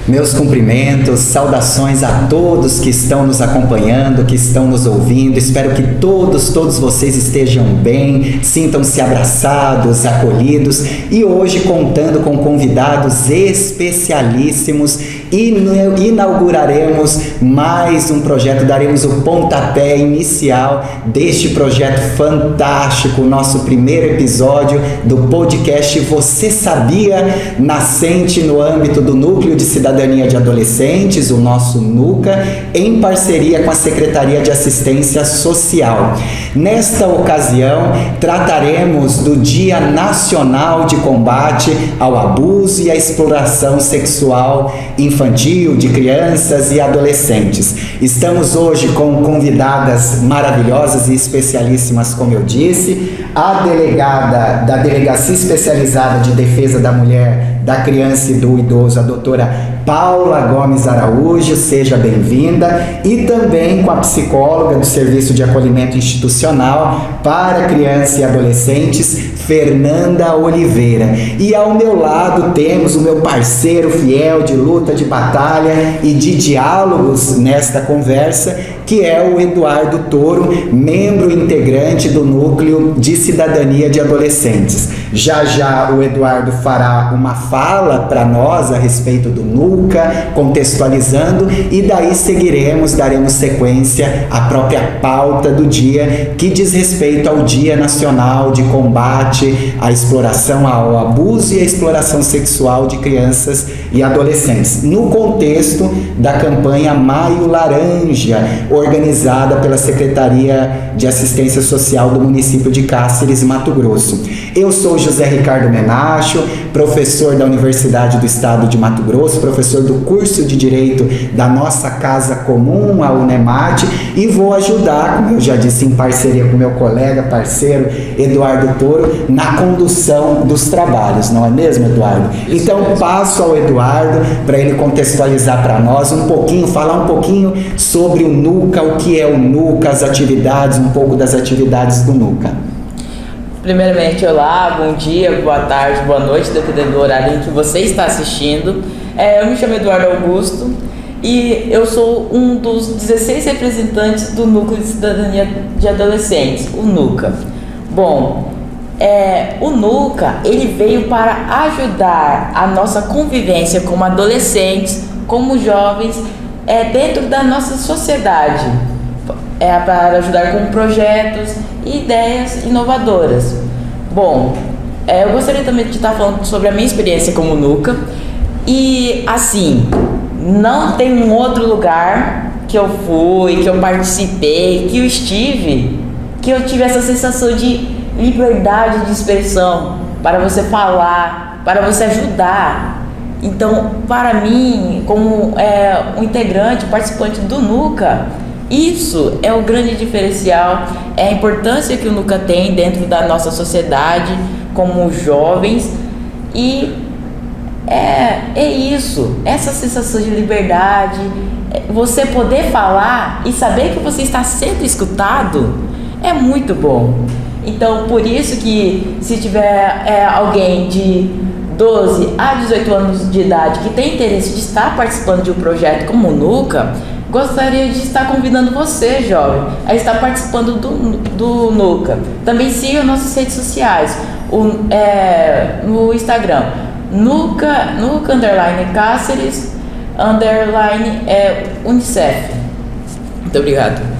Meus cumprimentos, saudações a todos que estão nos acompanhando, que estão nos ouvindo. Espero que todos vocês estejam bem, sintam-se abraçados, acolhidos. E hoje, contando com convidados especialíssimos, inauguraremos mais um projeto, daremos o pontapé inicial deste projeto fantástico, nosso primeiro episódio do podcast Você Sabia? Nascente no âmbito do Núcleo de Cidadania de Adolescentes, o nosso NUCA, em parceria com a Secretaria de Assistência Social. Nesta ocasião, trataremos do Dia Nacional de Combate ao Abuso e à Exploração Sexual Infantil de crianças e adolescentes. Estamos hoje com convidadas maravilhosas e especialíssimas, como eu disse, a delegada da Delegacia Especializada de Defesa da Mulher, da Criança e do Idoso, a doutora Paula Gomes Araújo, seja bem-vinda, e também com a psicóloga do Serviço de Acolhimento Institucional para Crianças e Adolescentes, Fernanda Oliveira. E ao meu lado temos o meu parceiro fiel de luta, de batalha e de diálogos nesta conversa, que é o Eduardo Toro, membro integrante do Núcleo de Cidadania de Adolescentes. Já o Eduardo fará uma fala para nós a respeito do NUCA, contextualizando, e daí daremos sequência à própria pauta do dia, que diz respeito ao Dia Nacional de Combate à Exploração, ao Abuso e à Exploração Sexual de Crianças e Adolescentes, no contexto da campanha Maio Laranja, organizada pela Secretaria de Assistência Social do município de Cáceres, Mato Grosso. Eu sou José Ricardo Menacho, professor da Universidade do Estado de Mato Grosso, professor do curso de Direito da nossa Casa Comum, a UNEMAT, e vou ajudar, como eu já disse, em parceria com meu colega, parceiro Eduardo Toro, na condução dos trabalhos, não é mesmo, Eduardo? Então passo ao Eduardo para ele contextualizar para nós falar um pouquinho sobre o NUCA, o que é o NUCA, as atividades, um pouco das atividades do NUCA. Primeiramente, olá, bom dia, boa tarde, boa noite, dependendo do horário em que você está assistindo. Eu me chamo Eduardo Augusto e eu sou um dos 16 representantes do Núcleo de Cidadania de Adolescentes, o NUCA. Bom, o NUCA, ele veio para ajudar a nossa convivência como adolescentes, como jovens, dentro da nossa sociedade. Para ajudar com projetos e ideias inovadoras. Bom, eu gostaria também de estar falando sobre a minha experiência como NUCA. E assim, não tem um outro lugar que eu fui, que eu participei, que eu estive, que eu tive essa sensação de liberdade de expressão, para você falar, para você ajudar. Então, para mim, como um integrante, participante do NUCA, isso é o grande diferencial, é a importância que o NUCA tem dentro da nossa sociedade, como jovens, e é isso, essa sensação de liberdade, você poder falar e saber que você está sendo escutado, é muito bom. Então, por isso que se tiver alguém de 12 a 18 anos de idade que tem interesse de estar participando de um projeto como o NUCA, gostaria de estar convidando você, jovem, a estar participando do NUCA. Também siga nossas redes sociais, no Instagram, NUCA _Cáceres _Unicef. Muito obrigado.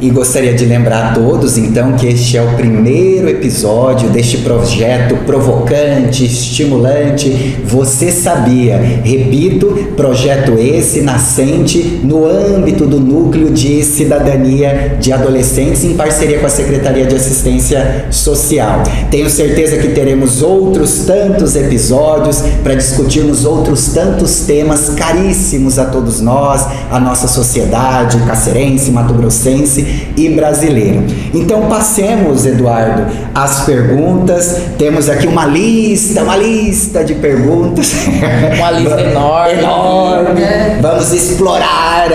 E gostaria de lembrar a todos, então, que este é o primeiro episódio deste projeto provocante, estimulante, Você Sabia? Repito, projeto esse nascente no âmbito do Núcleo de Cidadania de Adolescentes, em parceria com a Secretaria de Assistência Social. Tenho certeza que teremos outros tantos episódios para discutirmos outros tantos temas caríssimos a todos nós, a nossa sociedade cacerense, mato-grossense, e brasileira. Então passemos, Eduardo, as perguntas. Temos aqui uma lista de perguntas. Uma lista enorme. Vamos explorar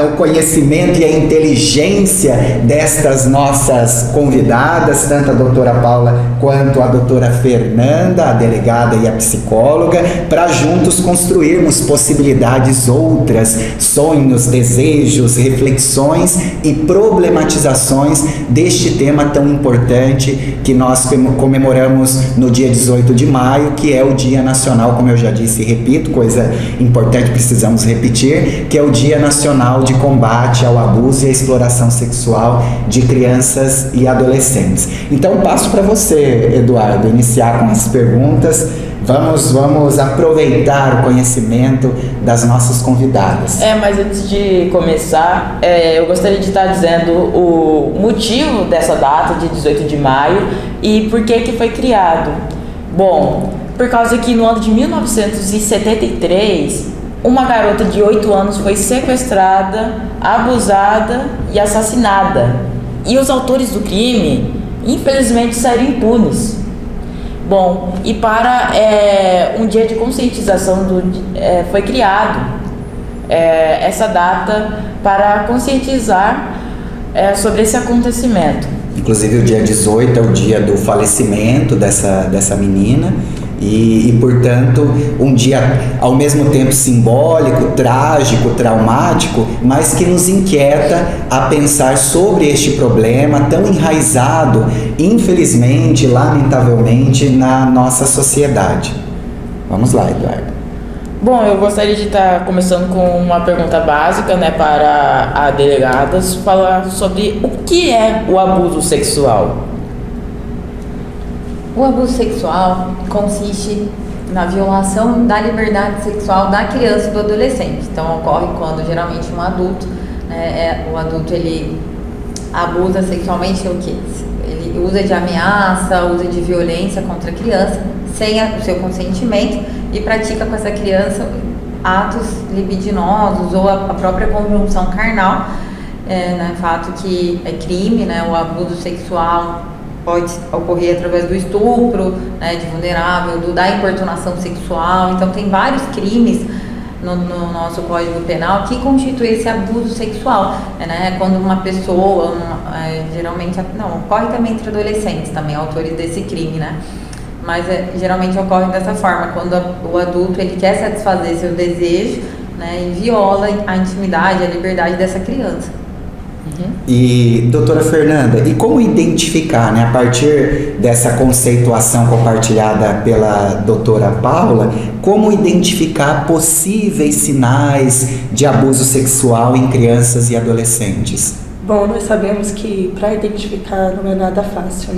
o conhecimento e a inteligência destas nossas convidadas, tanto a doutora Paula quanto a doutora Fernanda, a delegada e a psicóloga, para juntos construirmos possibilidades outras, sonhos, desejos, reflexões e problematizações deste tema tão importante que nós comemoramos no dia 18 de maio, que é o Dia Nacional, como eu já disse e repito, coisa importante, precisamos repetir, que é o Dia Nacional de Combate ao Abuso e à Exploração Sexual de Crianças e Adolescentes. Então passo para você, Eduardo, iniciar com as perguntas. Vamos aproveitar o conhecimento das nossas convidadas. Mas antes de começar, eu gostaria de estar dizendo o motivo dessa data de 18 de maio e por que foi criado. Bom, por causa que no ano de 1973, uma garota de 8 anos foi sequestrada, abusada e assassinada. E os autores do crime, infelizmente, saíram impunes. Bom, e para um dia de conscientização foi criado essa data para conscientizar sobre esse acontecimento. Inclusive o dia 18 é o dia do falecimento dessa menina e, portanto, um dia ao mesmo tempo simbólico, trágico, traumático, mas que nos inquieta a pensar sobre este problema tão enraizado, infelizmente, lamentavelmente, na nossa sociedade. Vamos lá, Eduardo. Bom, eu gostaria de estar começando com uma pergunta básica, para a delegada, falar sobre o que é o abuso sexual. O abuso sexual consiste na violação da liberdade sexual da criança e do adolescente. Então ocorre quando geralmente um adulto, o adulto ele abusa sexualmente o quê? Ele usa de ameaça, usa de violência contra a criança sem o seu consentimento e pratica com essa criança atos libidinosos ou a própria conjunção carnal, fato que é crime, o abuso sexual pode ocorrer através do estupro, de vulnerável, da importunação sexual. Então tem vários crimes no nosso Código Penal que constitui esse abuso sexual, quando uma pessoa, geralmente, ocorre também entre adolescentes também, autores desse crime, mas geralmente ocorre dessa forma, quando o adulto ele quer satisfazer seu desejo, e viola a intimidade, a liberdade dessa criança. E, doutora Fernanda, e como identificar, a partir dessa conceituação compartilhada pela doutora Paula, como identificar possíveis sinais de abuso sexual em crianças e adolescentes? Bom, nós sabemos que para identificar não é nada fácil,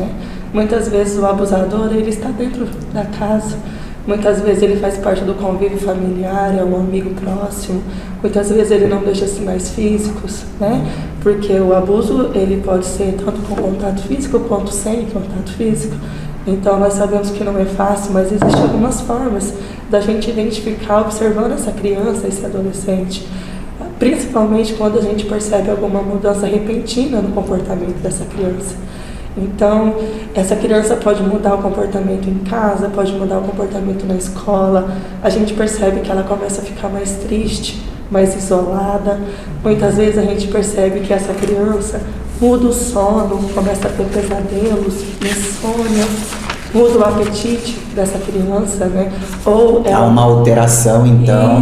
Muitas vezes o abusador ele está dentro da casa. Muitas vezes ele faz parte do convívio familiar, é um amigo próximo. Muitas vezes ele não deixa sinais físicos, Porque o abuso ele pode ser tanto com contato físico quanto sem contato físico. Então nós sabemos que não é fácil, mas existem algumas formas da gente identificar observando essa criança, esse adolescente. Principalmente quando a gente percebe alguma mudança repentina no comportamento dessa criança. Então, essa criança pode mudar o comportamento em casa, pode mudar o comportamento na escola. A gente percebe que ela começa a ficar mais triste, mais isolada. Muitas vezes a gente percebe que essa criança muda o sono, começa a ter pesadelos, insônia, muda o apetite dessa criança, Ou há uma alteração, então,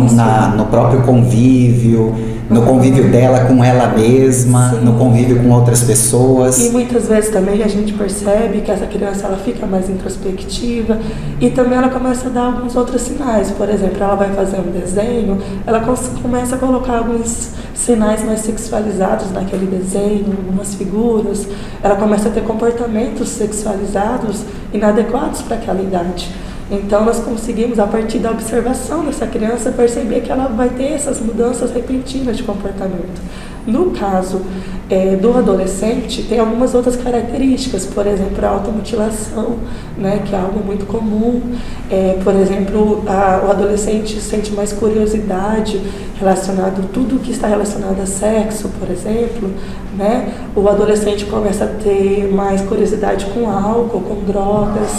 no próprio convívio, no convívio dela com ela mesma, sim, no convívio com outras pessoas. E muitas vezes também a gente percebe que essa criança ela fica mais introspectiva e também ela começa a dar alguns outros sinais. Por exemplo, ela vai fazer um desenho, ela começa a colocar alguns sinais mais sexualizados naquele desenho, algumas figuras. Ela começa a ter comportamentos sexualizados inadequados para aquela idade. Então nós conseguimos, a partir da observação dessa criança, perceber que ela vai ter essas mudanças repentinas de comportamento. No caso do adolescente tem algumas outras características, por exemplo, a automutilação, né, que é algo muito comum. Por exemplo, o adolescente sente mais curiosidade relacionado tudo que está relacionado a sexo, por exemplo, né? O adolescente começa a ter mais curiosidade com álcool, com drogas,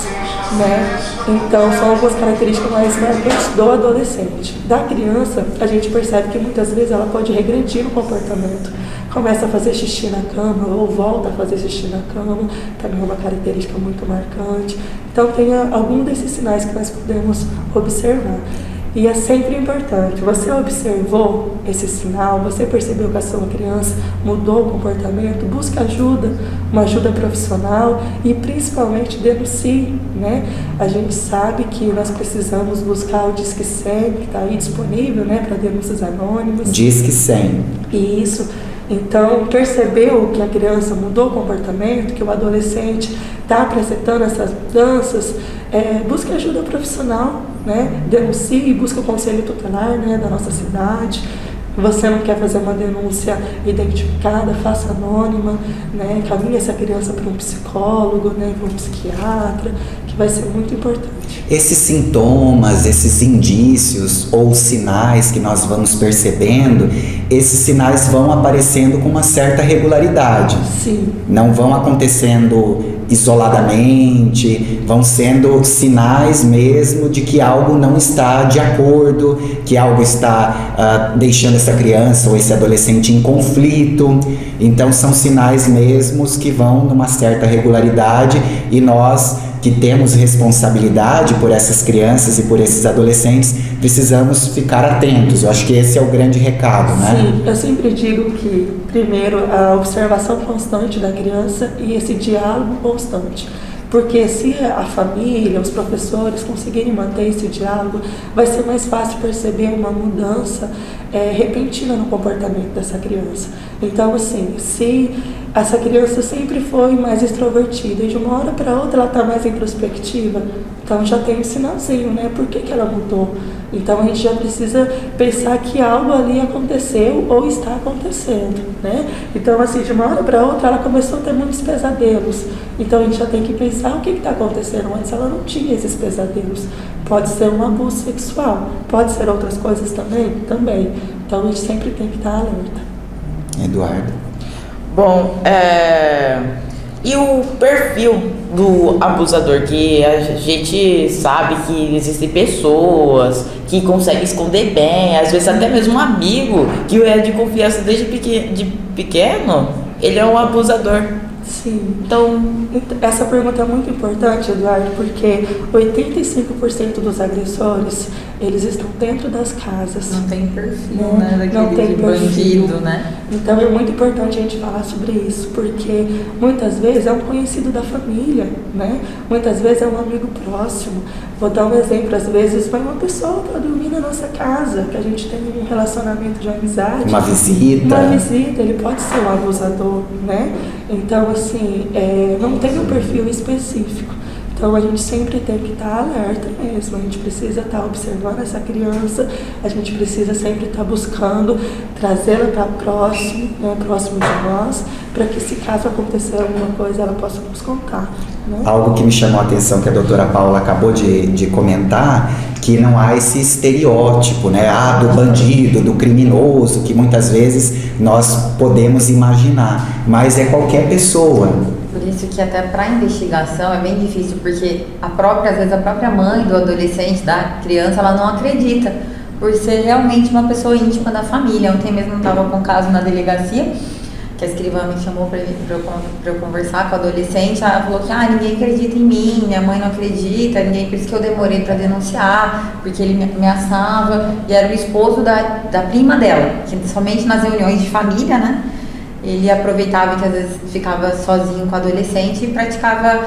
né? Então, são algumas características mais marcantes do adolescente. Da criança, a gente percebe que muitas vezes ela pode regredir no comportamento. Começa a fazer xixi na cama ou volta a fazer xixi na cama, também é uma característica muito marcante. Então, tem algum desses sinais que nós podemos observar. E é sempre importante, você observou esse sinal, você percebeu que a sua criança mudou o comportamento, busque ajuda, uma ajuda profissional e principalmente denuncie, né? A gente sabe que nós precisamos buscar o Disque 100, que está aí disponível, né, para denúncias anônimas. Disque 100. Isso. Então, percebeu que a criança mudou o comportamento, que o adolescente está apresentando essas mudanças, busque ajuda profissional, né? Denuncie e busque o conselho tutelar, né, da nossa cidade. Você não quer fazer uma denúncia identificada, faça anônima, né? Caminhe essa criança para um psicólogo, né, para um psiquiatra, que vai ser muito importante. Esses sintomas, esses indícios ou sinais que nós vamos percebendo, esses sinais vão aparecendo com uma certa regularidade. Sim. Não vão acontecendo isoladamente, vão sendo sinais mesmo de que algo não está de acordo, que algo está deixando essa criança ou esse adolescente em conflito. Então são sinais mesmos que vão numa certa regularidade e nós que temos responsabilidade por essas crianças e por esses adolescentes, precisamos ficar atentos. Eu acho que esse é o grande recado, né? Sim, eu sempre digo que, primeiro, a observação constante da criança e esse diálogo constante. Porque se a família, os professores conseguirem manter esse diálogo, vai ser mais fácil perceber uma mudança repentina no comportamento dessa criança. Então, assim, se essa criança sempre foi mais extrovertida e de uma hora para outra ela está mais introspectiva, então já tem um sinalzinho, né? Por que ela mudou? Então a gente já precisa pensar que algo ali aconteceu ou está acontecendo, né? Então, assim, de uma hora para outra ela começou a ter muitos pesadelos. Então a gente já tem que pensar o que está acontecendo. Antes ela não tinha esses pesadelos. Pode ser um abuso sexual, pode ser outras coisas também? Também. Então a gente sempre tem que estar alerta. Eduardo. Bom, e o perfil do abusador, que a gente sabe que existem pessoas que conseguem esconder bem, às vezes até mesmo um amigo que é de confiança desde pequeno, ele é um abusador. Sim. Então, essa pergunta é muito importante, Eduardo, porque 85% dos agressores, eles estão dentro das casas. Não tem perfil, Né? né? Não tem Daquele perfil. bandido, né? Então é muito importante a gente falar sobre isso, porque muitas vezes é um conhecido da família, né? Muitas vezes é um amigo próximo. Vou dar um exemplo, às vezes vai uma pessoa para dormir na nossa casa, que a gente tem um relacionamento de amizade. Uma visita. Uma visita, ele pode ser um abusador, né? Então, assim, não tem um perfil específico. Então a gente sempre tem que estar alerta mesmo, a gente precisa estar observando essa criança, a gente precisa sempre estar buscando trazê-la para próximo, né, próximo de nós, para que se caso acontecer alguma coisa ela possa nos contar. Né? Algo que me chamou a atenção que a doutora Paula acabou de comentar, que não há esse estereótipo, né, do bandido, do criminoso, que muitas vezes nós podemos imaginar, mas é qualquer pessoa. Por isso que até para investigação é bem difícil, porque às vezes a própria mãe do adolescente, da criança, ela não acredita, por ser realmente uma pessoa íntima da família. Ontem mesmo eu estava com um caso na delegacia, que a escrivã me chamou para eu conversar com o adolescente. Ela falou que ninguém acredita em mim, minha mãe não acredita, por isso que eu demorei para denunciar, porque ele me ameaçava, e era o esposo da prima dela, que somente nas reuniões de família, né? Ele aproveitava que às vezes ficava sozinho com a adolescente e praticava,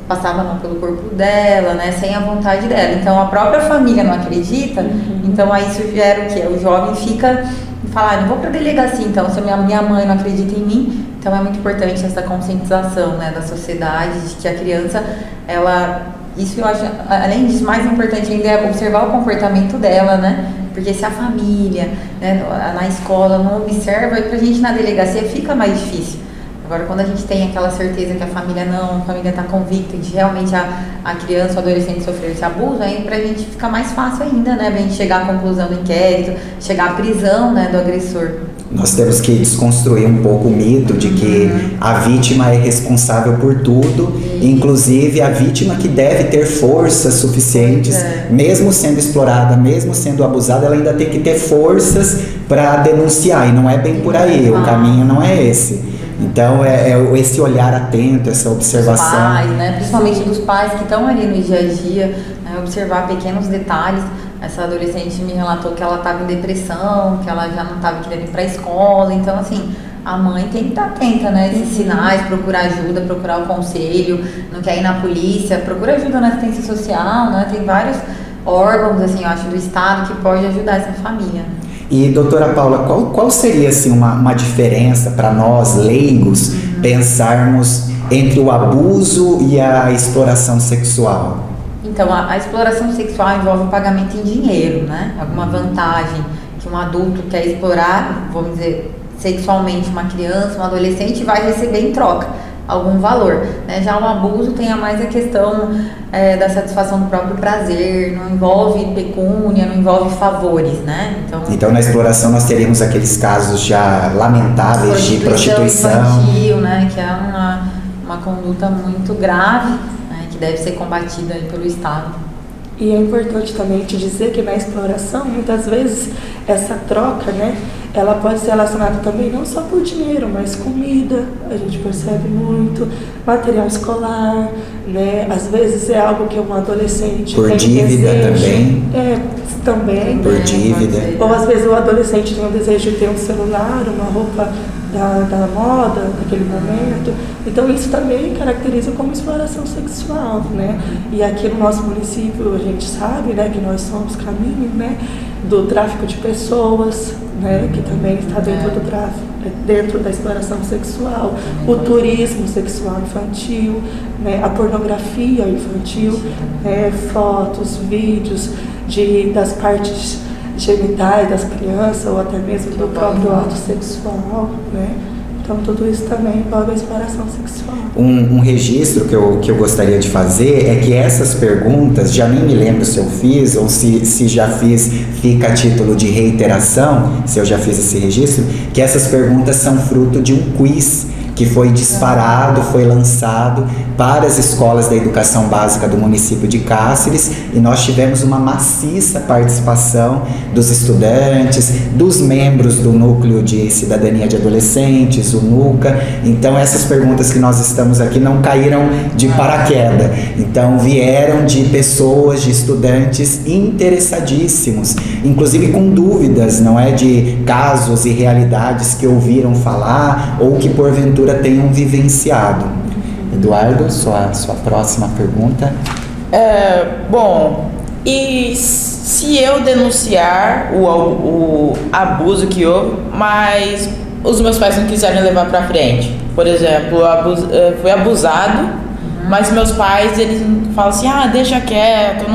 passava a mão pelo corpo dela, né, sem a vontade dela. Então a própria família não acredita, então aí isso gera o quê? O jovem fica e fala, não vou pra delegacia então, se a minha mãe não acredita em mim. Então é muito importante essa conscientização, né, da sociedade, de que a criança, isso eu acho, além disso, mais importante ainda é observar o comportamento dela, né, Porque se a família, né, na escola não observa, pra gente na delegacia fica mais difícil. Agora, quando a gente tem aquela certeza que a família está convicta de realmente a criança ou adolescente sofrer esse abuso, aí pra gente fica mais fácil ainda, né? Pra gente chegar à conclusão do inquérito, chegar à prisão, né, do agressor. Nós temos que desconstruir um pouco o mito de que a vítima é responsável por tudo, inclusive a vítima que deve ter forças suficientes, mesmo sendo explorada, mesmo sendo abusada, ela ainda tem que ter forças para denunciar, e não é bem por aí, o caminho não é esse. Então, esse olhar atento, essa observação. Dos pais, né? Principalmente dos pais que estão ali no dia a dia, né? Observar pequenos detalhes. Essa adolescente me relatou que ela estava em depressão, que ela já não estava querendo ir para a escola. Então, assim, a mãe tem que estar atenta, né? Esses sinais, procurar ajuda, procurar o conselho, não quer ir na polícia, procura ajuda na assistência social, né? Tem vários órgãos, assim, eu acho, do Estado que pode ajudar essa família. E, doutora Paula, qual seria assim, uma diferença para nós, leigos, pensarmos entre o abuso e a exploração sexual? Então, a exploração sexual envolve o pagamento em dinheiro, né? Alguma vantagem que um adulto quer explorar, vamos dizer, sexualmente uma criança, um adolescente, vai receber em troca algum valor, né? Já o abuso tem a mais a questão da satisfação do próprio prazer, não envolve pecúnia, não envolve favores, né? Então na exploração nós teríamos aqueles casos já lamentáveis de prostituição infantil, né? Que é uma conduta muito grave, né? Que deve ser combatida aí pelo Estado. E é importante também te dizer que na exploração, muitas vezes, essa troca, né, ela pode ser relacionada também não só por dinheiro, mas comida, a gente percebe muito, material escolar, né, às vezes é algo que um adolescente por tem dívida desejo, também. Também. Por dívida. Ou às vezes o adolescente tem o desejo de ter um celular, uma roupa da moda, naquele momento. Então isso também caracteriza como exploração sexual, né? E aqui no nosso município a gente sabe, né, que nós somos caminho, né, do tráfico de pessoas, né, que também está dentro do tráfico, dentro da exploração sexual, o turismo sexual infantil, né, a pornografia infantil, fotos, vídeos das partes genitais das crianças ou até mesmo do próprio ato sexual, né? Então tudo isso também envolve a exploração sexual. Um registro que eu gostaria de fazer é que essas perguntas, já nem me lembro se eu fiz ou se já fiz, fica a título de reiteração, se eu já fiz esse registro, que essas perguntas são fruto de um quiz que foi disparado, foi lançado para as escolas da educação básica do município de Cáceres, e nós tivemos uma maciça participação dos estudantes, dos membros do Núcleo de Cidadania de Adolescentes, o NUCA. Então essas perguntas que nós estamos aqui não caíram de paraquedas, então vieram de pessoas, de estudantes interessadíssimos, inclusive com dúvidas, não é, de casos e realidades que ouviram falar ou que porventura tenham vivenciado. Eduardo, sua próxima pergunta. Bom, e se eu denunciar o abuso que houve, mas os meus pais não quiserem levar para frente? Por exemplo, fui abusado, mas meus pais, eles falam assim, deixa quieto,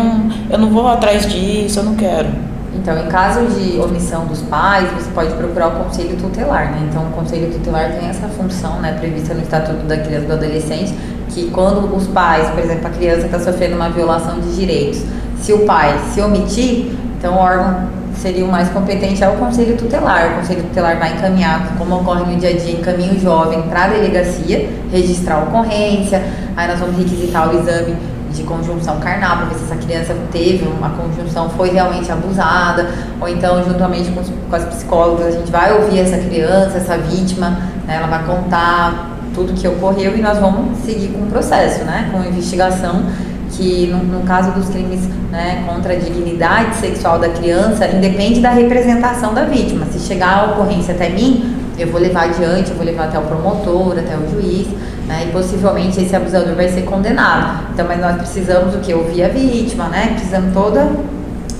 eu não vou atrás disso, eu não quero. Então, em caso de omissão dos pais, você pode procurar o Conselho Tutelar, né? Então, o Conselho Tutelar tem essa função, né, prevista no Estatuto da Criança e do Adolescente, que quando os pais, por exemplo, a criança está sofrendo uma violação de direitos, se o pai se omitir, então o órgão seria o mais competente é o Conselho Tutelar. O Conselho Tutelar vai encaminhar, como ocorre no dia a dia, encaminha o jovem para a delegacia, registrar a ocorrência, aí nós vamos requisitar o exame de conjunção carnal, para ver se essa criança teve uma conjunção, foi realmente abusada, ou então, juntamente com as psicólogas, a gente vai ouvir essa criança, essa vítima, né, ela vai contar tudo que ocorreu e nós vamos seguir com o processo, né, com a investigação, que no caso dos crimes, né, contra a dignidade sexual da criança, independe da representação da vítima. Se chegar a ocorrência até mim, eu vou levar adiante, eu vou levar até o promotor, até o juiz, né, e possivelmente esse abusador vai ser condenado. Então, mas nós precisamos o quê? Ouvir a vítima, né? Precisamos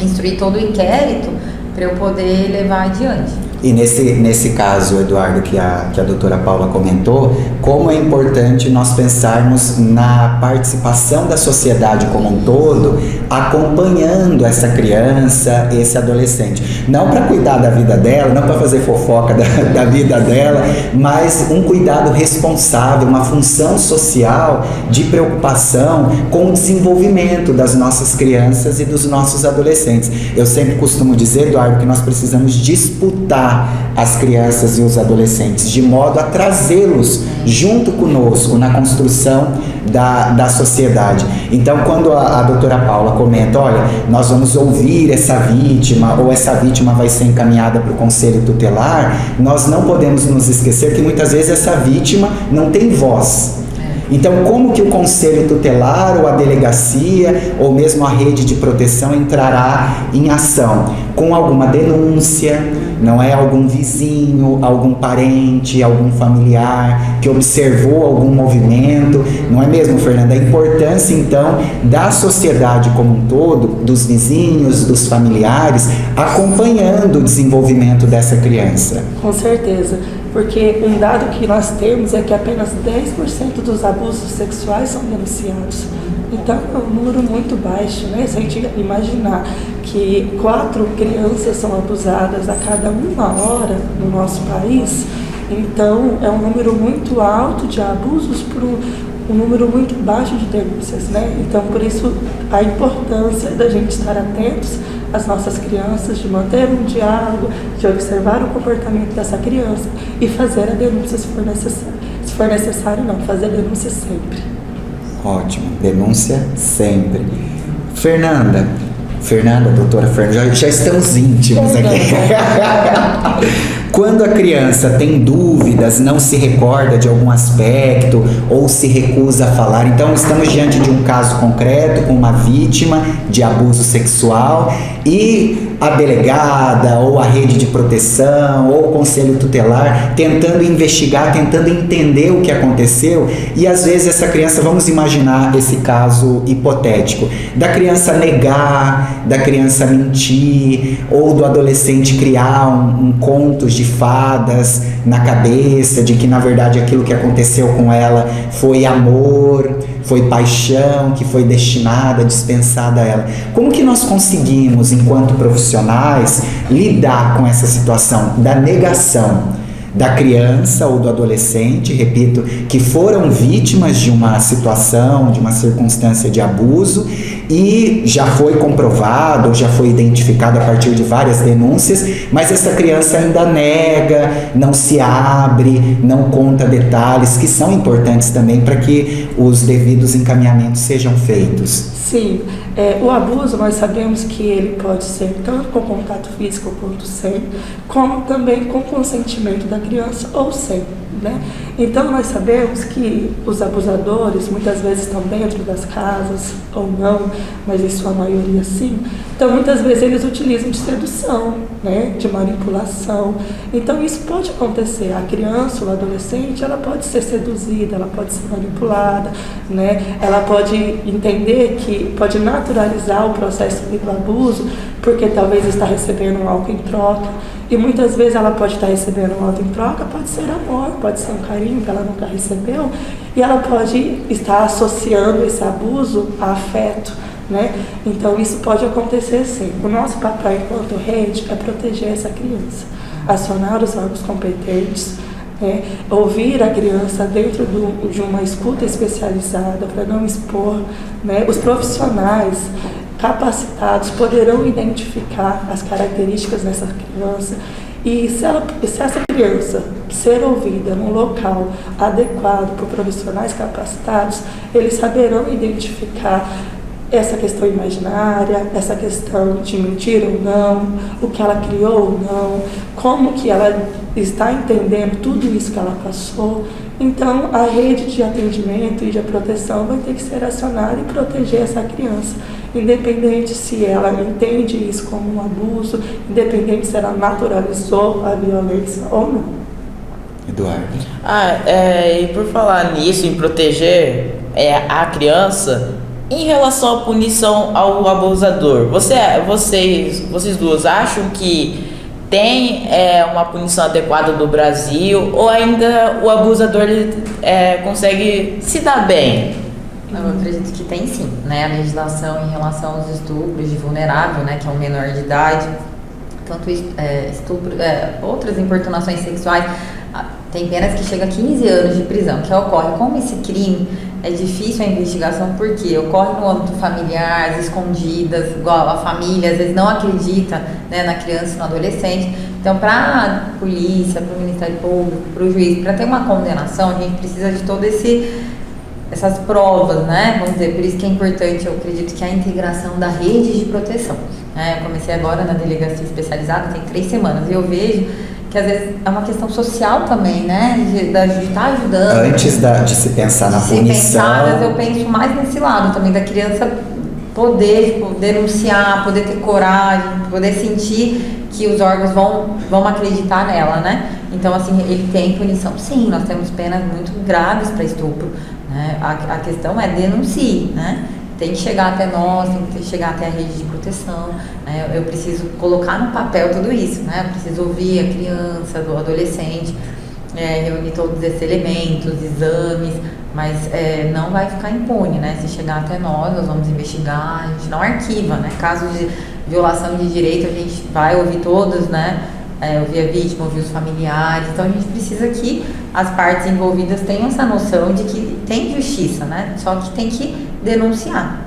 instruir todo o inquérito para eu poder levar adiante. E nesse caso, Eduardo, que a doutora Paula comentou, como é importante nós pensarmos na participação da sociedade como um todo, acompanhando essa criança, esse adolescente. Não para cuidar da vida dela, não para fazer fofoca da vida dela, mas um cuidado responsável, uma função social de preocupação com o desenvolvimento das nossas crianças e dos nossos adolescentes. Eu sempre costumo dizer, Eduardo, que nós precisamos disputar as crianças e os adolescentes, de modo a trazê-los junto conosco na construção da sociedade. Então, quando a doutora Paula comenta, olha, nós vamos ouvir essa vítima, ou essa vítima vai ser encaminhada para o conselho tutelar, nós não podemos nos esquecer que muitas vezes essa vítima não tem voz. Então, como que o conselho tutelar, ou a delegacia, ou mesmo a rede de proteção entrará em ação? Com alguma denúncia, não é? Algum vizinho, algum parente, algum familiar que observou algum movimento, não é mesmo, Fernanda? A importância, então, da sociedade como um todo, dos vizinhos, dos familiares, acompanhando o desenvolvimento dessa criança. Com certeza, porque um dado que nós temos é que apenas 10% dos abusos sexuais são denunciados. Então é um número muito baixo, né? Se a gente imaginar que 4 crianças são abusadas a cada 1 hora no nosso país, então é um número muito alto de abusos para um número muito baixo de denúncias, né? Então, por isso, a importância da gente estar atentos às nossas crianças, de manter um diálogo, de observar o comportamento dessa criança e fazer a denúncia se for necessário. Se for necessário, não, fazer a denúncia sempre. Ótimo, denúncia sempre. Fernanda, doutora Fernanda, já estamos íntimos aqui. Quando a criança tem dúvidas, não se recorda de algum aspecto ou se recusa a falar, então estamos diante de um caso concreto com uma vítima de abuso sexual e a delegada ou a rede de proteção ou o conselho tutelar tentando investigar, tentando entender o que aconteceu, e às vezes essa criança, vamos imaginar esse caso hipotético, da criança negar, da criança mentir, ou do adolescente criar um conto de fadas na cabeça, de que na verdade aquilo que aconteceu com ela foi amor, foi paixão, que foi destinada, dispensada a ela. Como que nós conseguimos, enquanto profissionais, lidar com essa situação da negação da criança ou do adolescente, repito, que foram vítimas de uma situação, de uma circunstância de abuso e já foi comprovado, já foi identificado a partir de várias denúncias, mas essa criança ainda nega, não se abre, não conta detalhes que são importantes também para que os devidos encaminhamentos sejam feitos. Sim, o abuso nós sabemos que ele pode ser tanto com contato físico quanto sem, como também com consentimento da criança ou sem, né? Então nós sabemos que os abusadores muitas vezes estão dentro das casas ou não, mas em sua maioria sim. Então muitas vezes eles utilizam de sedução, né? De manipulação. Então isso pode acontecer. A criança ou adolescente, ela pode ser seduzida, ela pode ser manipulada, né? Ela pode entender que pode naturalizar o processo do abuso, porque talvez está recebendo algo em troca. E muitas vezes ela pode estar recebendo algo em troca, pode ser amor, pode ser um carinho que ela nunca recebeu, e ela pode estar associando esse abuso a afeto, né? Então isso pode acontecer sim. O nosso papel enquanto rede é proteger essa criança, acionar os órgãos competentes, ouvir a criança dentro de uma escuta especializada para não expor, né? Os profissionais capacitados poderão identificar as características dessa criança e se essa criança ser ouvida num local adequado por profissionais capacitados, eles saberão identificar essa questão imaginária, essa questão de mentir ou não, o que ela criou ou não, como que ela está entendendo tudo isso que ela passou. Então, a rede de atendimento e de proteção vai ter que ser acionada e proteger essa criança, independente se ela entende isso como um abuso, independente se ela naturalizou a violência ou não. Eduardo. E por falar nisso, em proteger a criança, em relação à punição ao abusador, vocês duas acham que tem uma punição adequada do Brasil, ou ainda o abusador ele, consegue se dar bem? Eu acredito que tem sim, né? A legislação em relação aos estupros de vulnerável, né, que é um menor de idade, tanto estupro, outras importunações sexuais, tem penas que chega a 15 anos de prisão, que ocorre. Como esse crime é difícil a investigação, porque ocorre no âmbito familiar, às escondidas, igual a família às vezes não acredita, né, na criança e no adolescente. Então, para a polícia, para o Ministério Público, para o juiz, para ter uma condenação, a gente precisa de todo essas provas, né? Vamos dizer, por isso que é importante, eu acredito, que a integração da rede de proteção. Eu comecei agora na delegacia especializada, tem 3 semanas, e eu vejo que às vezes é uma questão social também, né? De estar ajudando. Antes de se pensar na punição. Mas eu penso mais nesse lado também, da criança poder denunciar, poder ter coragem, poder sentir que os órgãos vão acreditar nela, né? Então, assim, ele tem punição, sim, nós temos penas muito graves para estupro, né? A questão é denuncie, né? Tem que chegar até nós, tem que chegar até a rede de proteção, né? Eu preciso colocar no papel tudo isso, né? Eu preciso ouvir a criança, do adolescente, reunir todos esses elementos, exames, mas não vai ficar impune, né? Se chegar até nós vamos investigar, a gente não arquiva, né? Casos de violação de direito, a gente vai ouvir todos, né? Ouvir a vítima, ouvir os familiares. Então a gente precisa que as partes envolvidas tenham essa noção de que tem justiça, né? Só que tem que denunciar.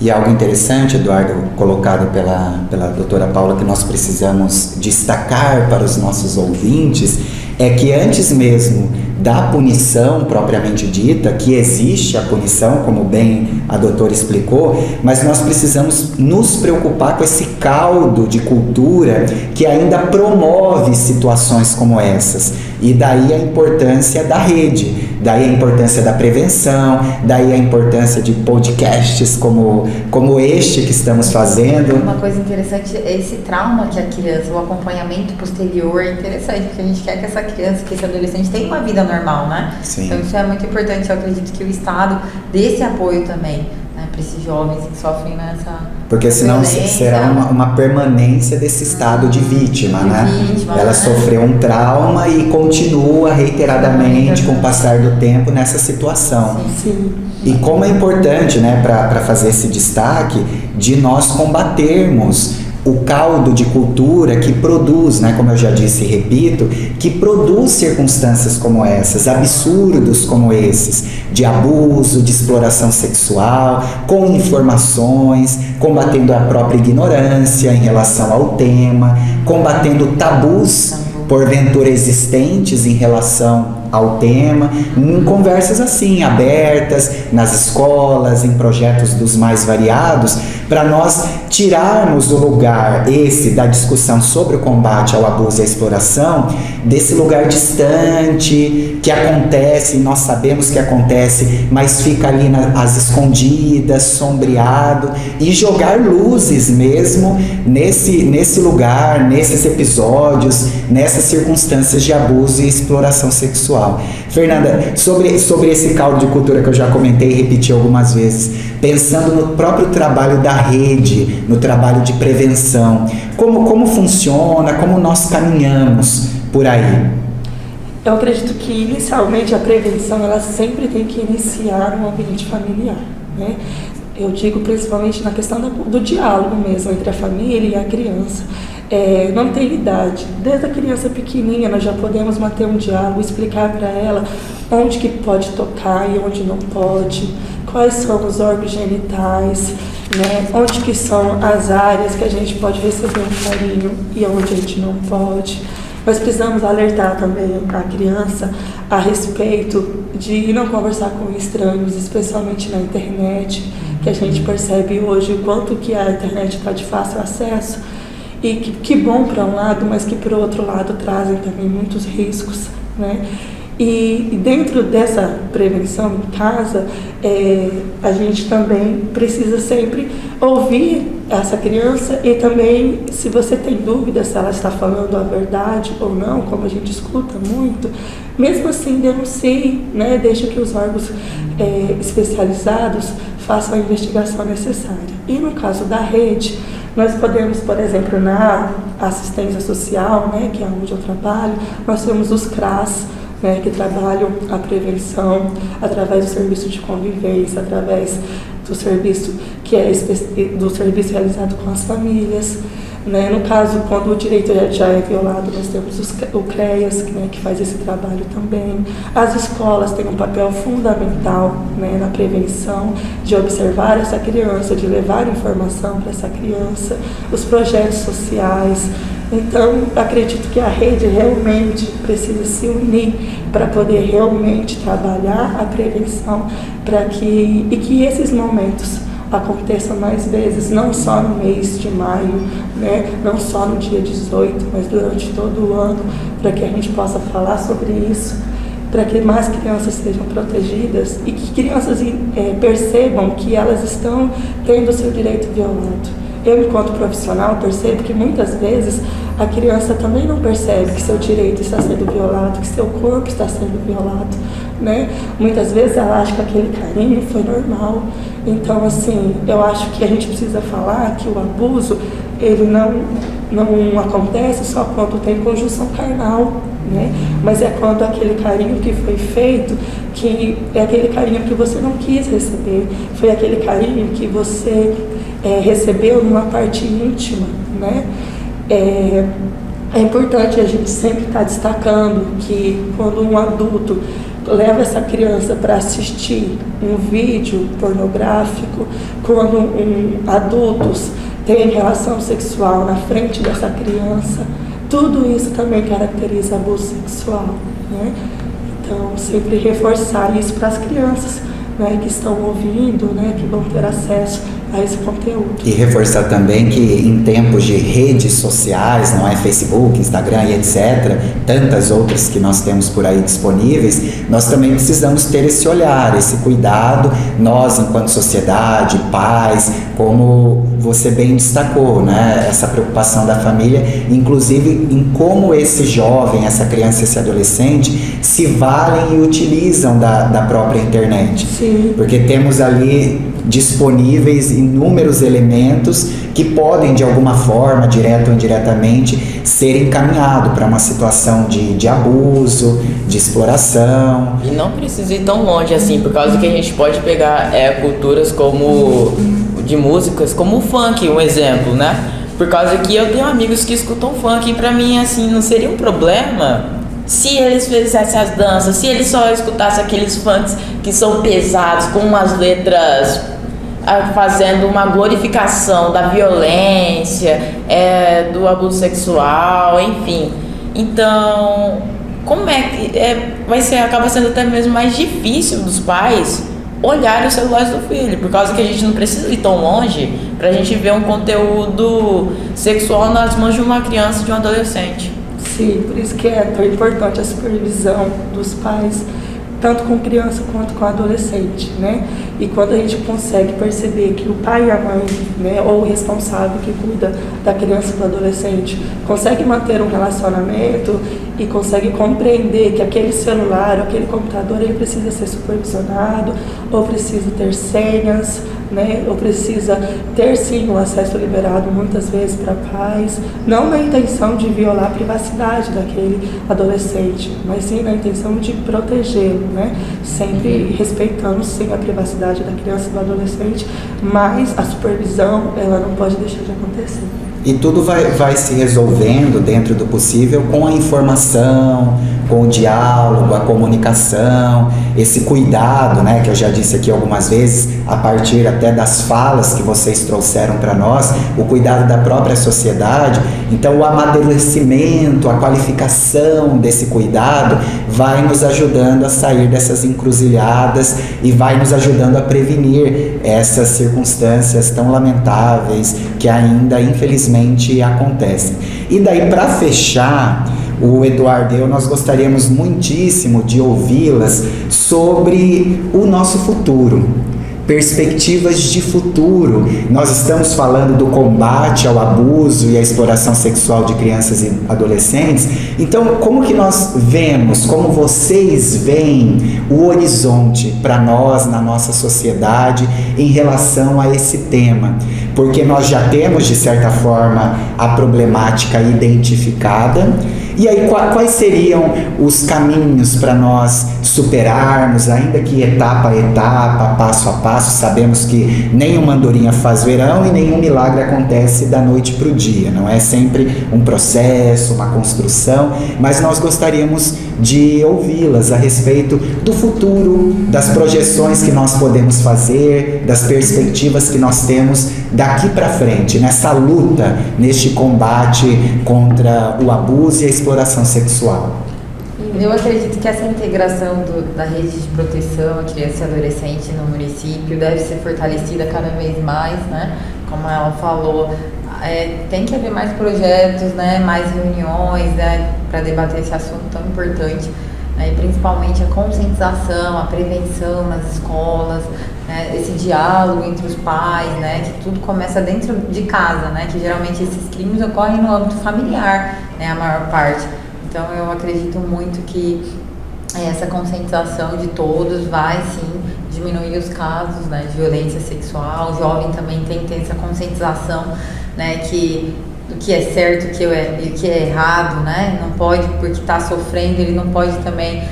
E algo interessante, Eduardo, colocado pela doutora Paula, que nós precisamos destacar para os nossos ouvintes, é que antes mesmo da punição propriamente dita, que existe a punição, como bem a doutora explicou, mas nós precisamos nos preocupar com esse caldo de cultura que ainda promove situações como essas. E daí a importância da rede, daí a importância da prevenção, daí a importância de podcasts como este que estamos fazendo. Uma coisa interessante é esse trauma que a criança, o acompanhamento posterior é interessante, porque a gente quer que essa criança, que esse adolescente tenha uma vida normal, né? Sim. Então isso é muito importante, eu acredito que o Estado dê esse apoio também, né, para esses jovens que sofrem nessa porque senão será uma permanência desse estado de vítima, né? Ela sofreu um trauma e continua reiteradamente com o passar do tempo nessa situação. Sim. E como é importante, né, para fazer esse destaque de nós combatermos o caldo de cultura que produz, né, como eu já disse e repito, que produz circunstâncias como essas, absurdos como esses, de abuso, de exploração sexual, com informações, combatendo a própria ignorância em relação ao tema, combatendo tabus porventura existentes em relação ao tema, em conversas assim, abertas, nas escolas, em projetos dos mais variados, para nós tirarmos o lugar esse da discussão sobre o combate ao abuso e à exploração, desse lugar distante, que acontece, nós sabemos que acontece, mas fica ali às escondidas, sombreado, e jogar luzes mesmo nesse lugar, nesses episódios, nessas circunstâncias de abuso e exploração sexual. Fernanda, sobre esse caldo de cultura que eu já comentei e repeti algumas vezes, pensando no próprio trabalho da rede, no trabalho de prevenção, como funciona, como nós caminhamos por aí? Eu acredito que inicialmente a prevenção ela sempre tem que iniciar no ambiente familiar, né? Eu digo principalmente na questão do diálogo mesmo entre a família e a criança. Não tem idade. Desde a criança pequenininha nós já podemos manter um diálogo, explicar para ela onde que pode tocar e onde não pode, quais são os órgãos genitais, né? Onde que são as áreas que a gente pode receber um carinho e onde a gente não pode. Nós precisamos alertar também a criança a respeito de não conversar com estranhos, especialmente na internet, que a gente percebe hoje o quanto que a internet está de fácil acesso e que bom para um lado, mas que para o outro lado trazem também muitos riscos, né? E dentro dessa prevenção em casa, a gente também precisa sempre ouvir essa criança e também, se você tem dúvida se ela está falando a verdade ou não, como a gente escuta muito, mesmo assim denuncie, né? Deixa que os órgãos especializados façam a investigação necessária. E no caso da rede, Nós podemos, por exemplo, na assistência social, né, que é onde eu trabalho, nós temos os CRAS, né, que trabalham a prevenção através do serviço de convivência, através do serviço do serviço realizado com as famílias. Né? No caso, quando o direito já é violado, nós temos o CREAS, né, que faz esse trabalho também. As escolas têm um papel fundamental, né, na prevenção, de observar essa criança, de levar informação para essa criança, os projetos sociais. Então, acredito que a rede realmente precisa se unir para poder realmente trabalhar a prevenção e que esses momentos aconteçam mais vezes, não só no mês de maio, né, não só no dia 18, mas durante todo o ano, para que a gente possa falar sobre isso, para que mais crianças sejam protegidas e que crianças percebam que elas estão tendo o seu direito violado. Eu, enquanto profissional, percebo que muitas vezes a criança também não percebe que seu direito está sendo violado, que seu corpo está sendo violado, né? Muitas vezes ela acha que aquele carinho foi normal. Então, assim, eu acho que a gente precisa falar que o abuso, ele não acontece só quando tem conjunção carnal, né? Mas é quando aquele carinho que foi feito, que é aquele carinho que você não quis receber, foi aquele carinho que você recebeu numa parte íntima, né? É importante a gente sempre estar destacando que quando um adulto leva essa criança para assistir um vídeo pornográfico, quando adultos têm relação sexual na frente dessa criança, tudo isso também caracteriza abuso sexual, né? Então, sempre reforçar isso para as crianças, né, que estão ouvindo, né, que vão ter acesso a esse conteúdo. E reforçar também que em tempos de redes sociais, não é, Facebook, Instagram e etc., tantas outras que nós temos por aí disponíveis, nós também precisamos ter esse olhar, esse cuidado, nós enquanto sociedade, pais, como você bem destacou, né, essa preocupação da família, inclusive em como esse jovem, essa criança, esse adolescente se valem e utilizam da própria internet. Sim. Porque temos ali disponíveis inúmeros elementos que podem, de alguma forma, direta ou indiretamente, ser encaminhados para uma situação de abuso, de exploração. E não precisa ir tão longe assim, por causa que a gente pode pegar culturas como de músicas, como o funk, um exemplo, né? Por causa que eu tenho amigos que escutam funk e pra mim, assim, não seria um problema se eles fizessem as danças, se eles só escutassem aqueles funks que são pesados, com umas letras fazendo uma glorificação da violência, do abuso sexual, enfim. Então, como é que acaba sendo até mesmo mais difícil dos pais olharem os celulares do filho, por causa que a gente não precisa ir tão longe pra gente ver um conteúdo sexual nas mãos de uma criança e de um adolescente. Sim, por isso que é tão importante a supervisão dos pais, tanto com criança quanto com adolescente, né? E quando a gente consegue perceber que o pai e a mãe, né, ou o responsável que cuida da criança e do adolescente, consegue manter um relacionamento e consegue compreender que aquele celular, aquele computador, ele precisa ser supervisionado, ou precisa ter senhas, né, ou precisa ter sim um acesso liberado muitas vezes para pais, não na intenção de violar a privacidade daquele adolescente, mas sim na intenção de protegê-lo, né, sempre respeitando sim a privacidade da criança e do adolescente, mas a supervisão ela não pode deixar de acontecer. E tudo vai se resolvendo dentro do possível com a informação, com o diálogo, a comunicação, esse cuidado, né, que eu já disse aqui algumas vezes, a partir até das falas que vocês trouxeram para nós, o cuidado da própria sociedade. Então, o amadurecimento, a qualificação desse cuidado vai nos ajudando a sair dessas encruzilhadas e vai nos ajudando a prevenir essas circunstâncias tão lamentáveis que ainda, infelizmente, acontecem. E daí, para fechar, o Eduardo e eu, nós gostaríamos muitíssimo de ouvi-las sobre o nosso futuro, perspectivas de futuro. Nós estamos falando do combate ao abuso e à exploração sexual de crianças e adolescentes. Então, como que nós vemos, como vocês veem o horizonte para nós, na nossa sociedade, em relação a esse tema? Porque nós já temos, de certa forma, a problemática identificada. E aí, quais seriam os caminhos para nós superarmos, ainda que etapa a etapa, passo a passo? Sabemos que nenhuma andorinha faz verão e nenhum milagre acontece da noite para o dia. Não é sempre um processo, uma construção, mas nós gostaríamos de ouvi-las a respeito do futuro, das projeções que nós podemos fazer, das perspectivas que nós temos daqui para frente, nessa luta, neste combate contra o abuso e a exploração sexual. Eu acredito que essa integração da rede de proteção à criança e adolescente no município deve ser fortalecida cada vez mais, né? Como ela falou, tem que haver mais projetos, né? Mais reuniões, né? Para debater esse assunto tão importante, né? E principalmente a conscientização, a prevenção nas escolas, né? Esse diálogo entre os pais, né? Que tudo começa dentro de casa, né? Que geralmente esses crimes ocorrem no âmbito familiar, né? A maior parte. Então eu acredito muito que essa conscientização de todos vai sim diminuir os casos, né, de violência sexual. O jovem também tem que ter essa conscientização, né, do que é certo e o que é errado, né? Não pode, porque está sofrendo, ele não pode também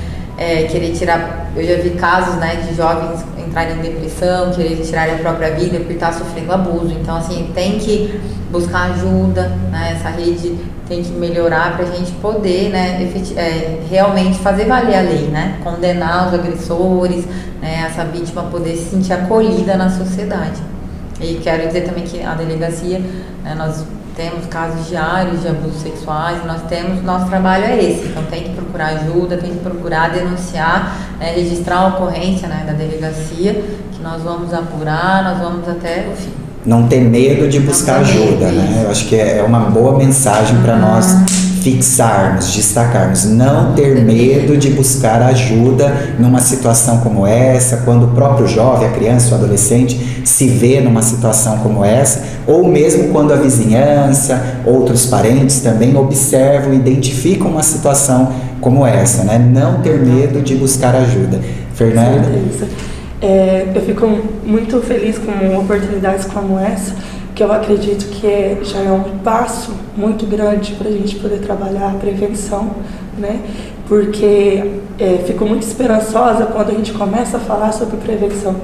querer tirar. Eu já vi casos, né, de jovens entrarem em depressão, querer tirar a própria vida por estar sofrendo abuso. Então, assim, tem que buscar ajuda, né? Essa rede tem que melhorar para a gente poder, né, realmente fazer valer a lei, né? Condenar os agressores, né? Essa vítima poder se sentir acolhida na sociedade. E quero dizer também que a delegacia, né, nós temos casos diários de abusos sexuais, nosso trabalho é esse, então tem que procurar ajuda, tem que procurar denunciar, né, registrar a ocorrência, né, da delegacia, que nós vamos apurar, nós vamos até o fim. Não ter medo de buscar ajuda, né? Eu acho que é uma boa mensagem para nós fixarmos, destacarmos. Não ter medo de buscar ajuda numa situação como essa, quando o próprio jovem, a criança, o adolescente se vê numa situação como essa, ou mesmo quando a vizinhança, outros parentes também observam, identificam uma situação como essa, né? Não ter medo de buscar ajuda. Fernanda? Eu fico muito feliz com oportunidades como essa, que eu acredito que já é um passo muito grande para a gente poder trabalhar a prevenção, né? Porque fico muito esperançosa quando a gente começa a falar sobre prevenção,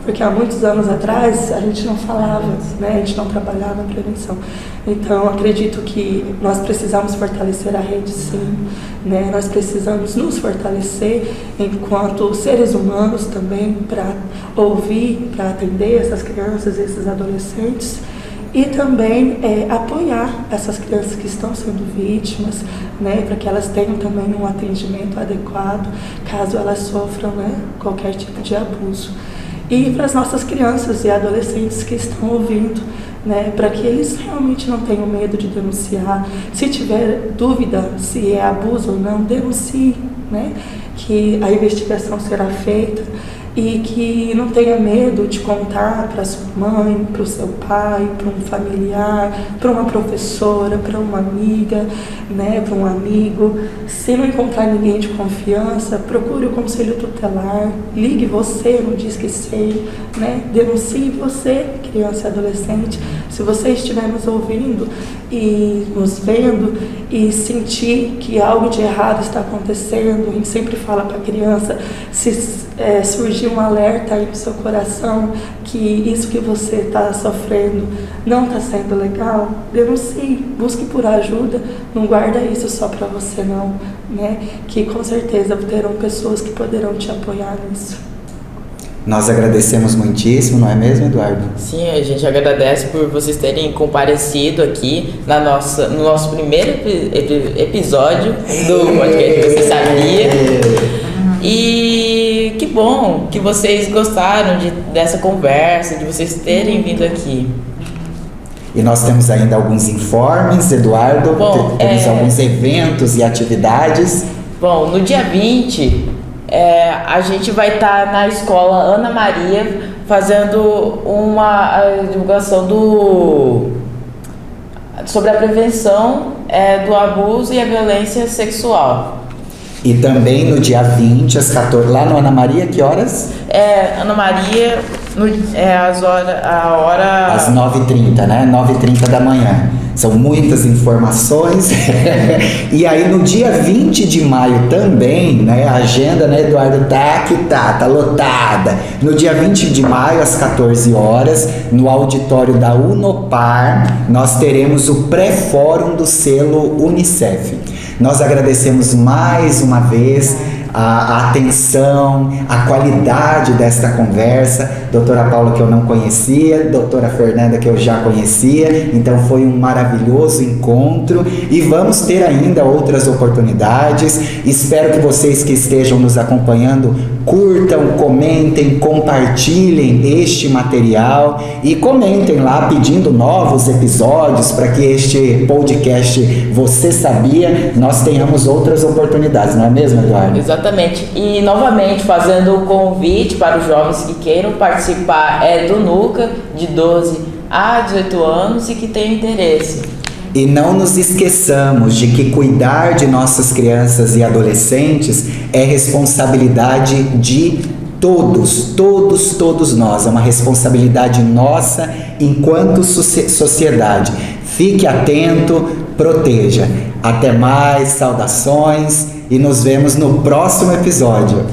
porque há muitos anos atrás a gente não falava, né? A gente não trabalhava a prevenção. Então, acredito que nós precisamos fortalecer a rede, sim, né? Nós precisamos nos fortalecer enquanto seres humanos também, para ouvir, para atender essas crianças, esses adolescentes, e também apoiar essas crianças que estão sendo vítimas, né, para que elas tenham também um atendimento adequado, caso elas sofram, né, qualquer tipo de abuso. E para as nossas crianças e adolescentes que estão ouvindo, né, para que eles realmente não tenham medo de denunciar. Se tiver dúvida se é abuso ou não, denuncie, né, que a investigação será feita. E que não tenha medo de contar para sua mãe, para o seu pai, para um familiar, para uma professora, para uma amiga, né, para um amigo. Se não encontrar ninguém de confiança, procure o conselho tutelar, ligue você no Disque 100, né, denuncie você, criança e adolescente. Se você estiver nos ouvindo e nos vendo e sentir que algo de errado está acontecendo, a gente sempre fala para a criança, se surgir um alerta aí no seu coração que isso que você está sofrendo não está sendo legal, denuncie, busque por ajuda, não guarda isso só para você não, né? Que com certeza terão pessoas que poderão te apoiar nisso. Nós agradecemos muitíssimo, não é mesmo, Eduardo? Sim, a gente agradece por vocês terem comparecido aqui no nosso primeiro episódio do podcast Você Sabia? E que bom que vocês gostaram dessa conversa, de vocês terem vindo aqui. E nós temos ainda alguns informes, Eduardo, temos alguns eventos e atividades. Bom, no dia 20, a gente vai estar na escola Ana Maria fazendo a divulgação sobre a prevenção do abuso e a violência sexual. E também no dia 20, às 14, lá no Ana Maria, que horas? Ana Maria, A hora... Às 9h30, né? 9h30 da manhã. São muitas informações. E aí no dia 20 de maio também, né? A agenda, né, Eduardo, tá lotada. No dia 20 de maio, às 14 horas, no auditório da Unopar, nós teremos o pré-fórum do selo Unicef. Nós agradecemos mais uma vez a atenção, a qualidade desta conversa. Doutora Paula, que eu não conhecia, doutora Fernanda, que eu já conhecia, então foi um maravilhoso encontro e vamos ter ainda outras oportunidades. Espero que vocês que estejam nos acompanhando curtam, comentem, compartilhem este material e comentem lá pedindo novos episódios para que este podcast Você Sabia, nós tenhamos outras oportunidades, não é mesmo, Eduardo? Exatamente. E novamente fazendo o convite para os jovens que queiram participar do NUCA, de 12 a 18 anos e que tenham interesse. E não nos esqueçamos de que cuidar de nossas crianças e adolescentes é responsabilidade de todos nós. É uma responsabilidade nossa enquanto sociedade. Fique atento, proteja. Até mais, saudações e nos vemos no próximo episódio.